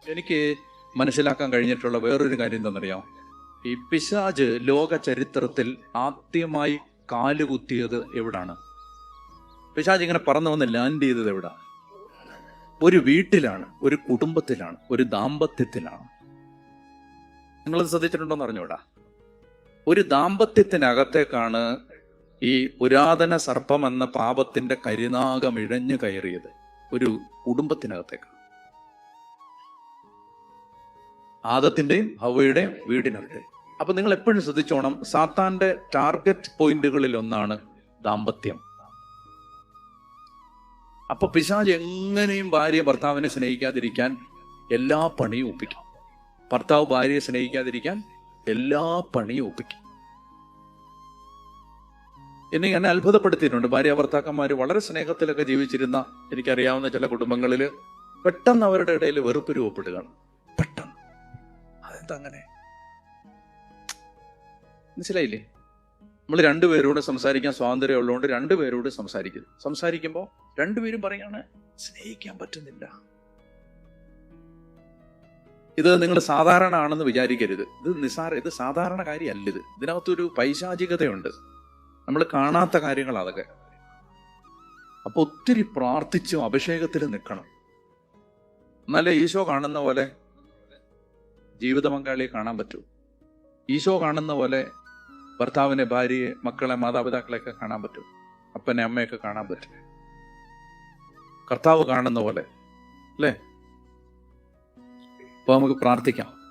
എനിക്ക് മനസ്സിലാക്കാൻ കഴിഞ്ഞിട്ടുള്ള വേറൊരു കാര്യം എന്താണെന്നറിയാം? ഈ പിശാച് ലോക ചരിത്രത്തിൽ ആദ്യമായി കാലുകുത്തിയത് എവിടാണ്? പിശാച് ഇങ്ങനെ പറന്നു വന്ന് ലാൻഡ് ചെയ്തത് എവിടാ? ഒരു വീട്ടിലാണ്, ഒരു കുടുംബത്തിലാണ്, ഒരു ദാമ്പത്യത്തിലാണ്. നിങ്ങളത് ശ്രദ്ധിച്ചിട്ടുണ്ടോന്ന് അറിഞ്ഞൂടാ? ഒരു ദാമ്പത്യത്തിനകത്തേക്കാണ് ഈ പുരാതന സർപ്പം എന്ന പാപത്തിന്റെ കരിനാഗം ഇഴഞ്ഞു കയറിയത്. ഒരു കുടുംബത്തിനകത്തേക്ക്, ആദത്തിന്റെയും ഹവ്വയുടെയും വീടിനകത്ത്. അപ്പൊ നിങ്ങൾ എപ്പോഴും ശ്രദ്ധിച്ചോണം, സാത്താന്റെ ടാർഗറ്റ് പോയിന്റുകളിൽ ഒന്നാണ് ദാമ്പത്യം. അപ്പൊ പിശാച് എങ്ങനെയും ഭാര്യ ഭർത്താവിനെ സ്നേഹിക്കാതിരിക്കാൻ എല്ലാ പണിയും ഒപ്പിക്കും. ഭർത്താവ് ഭാര്യയെ സ്നേഹിക്കാതിരിക്കാൻ എല്ലാ പണിയും ഒപ്പിക്കും. എന്നെ ഞാൻ അത്ഭുതപ്പെടുത്തിയിട്ടുണ്ട്. ഭാര്യ ഭർത്താക്കന്മാർ വളരെ സ്നേഹത്തിലൊക്കെ ജീവിച്ചിരുന്ന എനിക്കറിയാവുന്ന ചില കുടുംബങ്ങളിൽ പെട്ടെന്ന് അവരുടെ ഇടയിൽ വെറുപ്പ് രൂപപ്പെടുകയാണ്. പെട്ടെന്ന്. അതെന്താ അങ്ങനെ? മനസ്സിലായില്ലേ? നമ്മൾ രണ്ടുപേരോട് സംസാരിക്കാൻ സ്വാതന്ത്ര്യം ഉള്ളതുകൊണ്ട് രണ്ടുപേരോട് സംസാരിക്കുമ്പോൾ രണ്ടുപേരും പറയാണ് സ്നേഹിക്കാൻ പറ്റുന്നില്ല. ഇത് നിങ്ങൾ സാധാരണ ആണെന്ന് വിചാരിക്കരുത്. ഇത് സാധാരണ കാര്യമല്ല. ഇതിനകത്തൊരു പൈശാചികതയുണ്ട്. നമ്മൾ കാണാത്ത കാര്യങ്ങൾ അതൊക്കെ. അപ്പൊ ഒത്തിരി പ്രാർത്ഥിച്ചും അഭിഷേകത്തിൽ നിൽക്കണം. എന്നാലേ ഈശോ കാണുന്ന പോലെ ജീവിത പങ്കാളിയെ കാണാൻ പറ്റൂ. ഈശോ കാണുന്ന പോലെ ഭർത്താവിനെ, ഭാര്യയെ, മക്കളെ, മാതാപിതാക്കളെയൊക്കെ കാണാൻ പറ്റും. അപ്പനെ, അമ്മയൊക്കെ കാണാൻ പറ്റും. കർത്താവ് കാണുന്ന പോലെ, അല്ലേ? അപ്പൊ നമുക്ക് പ്രാർത്ഥിക്കാം.